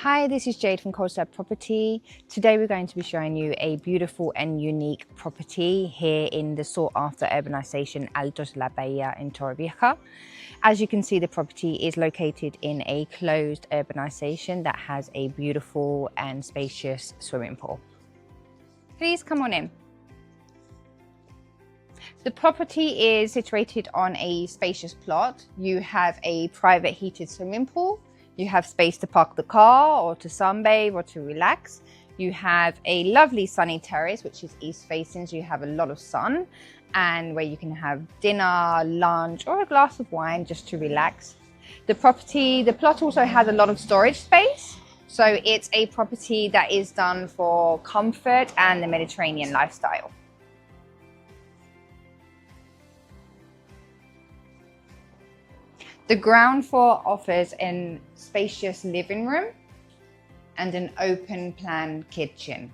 Hi, this is Jade from Coastside Property. Today we're going to be showing you a beautiful and unique property here in the sought after urbanisation Altos, Bahia in Torrevieja. As you can see, the property is located in a closed urbanisation that has a beautiful and spacious swimming pool. Please come on in. The property is situated on a spacious plot. You have a private heated swimming pool. You have space to park the car or to sunbathe or to relax. You have a lovely sunny terrace, which is east facing, so you have a lot of sun, and where you can have dinner, lunch, or a glass of wine just to relax. The plot also has a lot of storage space. So it's a property that is done for comfort and the Mediterranean lifestyle. The ground floor offers a spacious living room and an open plan kitchen.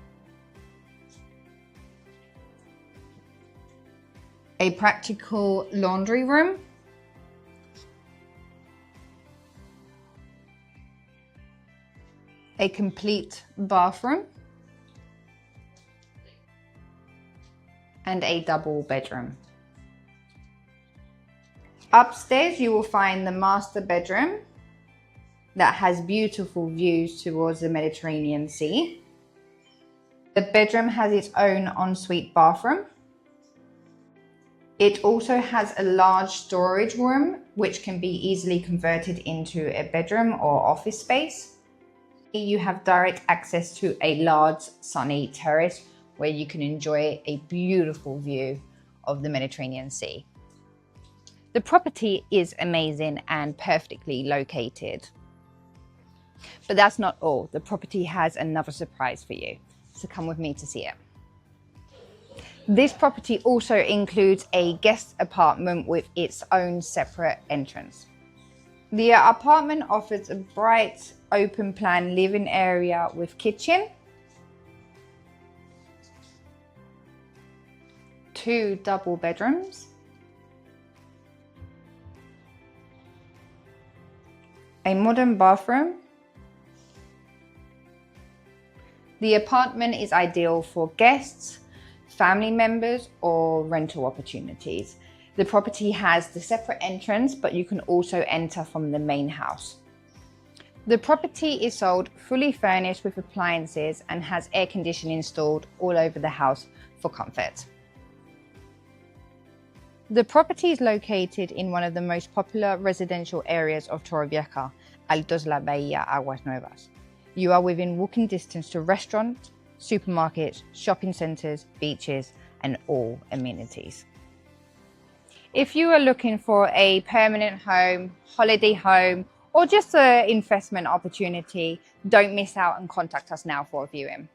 A practical laundry room. A complete bathroom. And a double bedroom. Upstairs, you will find the master bedroom that has beautiful views towards the Mediterranean Sea. The bedroom has its own ensuite bathroom. It also has a large storage room, which can be easily converted into a bedroom or office space. You have direct access to a large sunny terrace where you can enjoy a beautiful view of the Mediterranean Sea. The property is amazing and perfectly located. But that's not all. The property has another surprise for you. So come with me to see it. This property also includes a guest apartment with its own separate entrance. The apartment offers a bright, open plan living area with kitchen, 2 double bedrooms, a modern bathroom. The apartment is ideal for guests, family members, or rental opportunities. The property has the separate entrance, but you can also enter from the main house. The property is sold fully furnished with appliances and has air conditioning installed all over the house for comfort. The property is located in one of the most popular residential areas of Torrevieja, Altos, Bahia, Aguas Nuevas. You are within walking distance to restaurants, supermarkets, shopping centres, beaches, and all amenities. If you are looking for a permanent home, holiday home, or just an investment opportunity, don't miss out and contact us now for a viewing.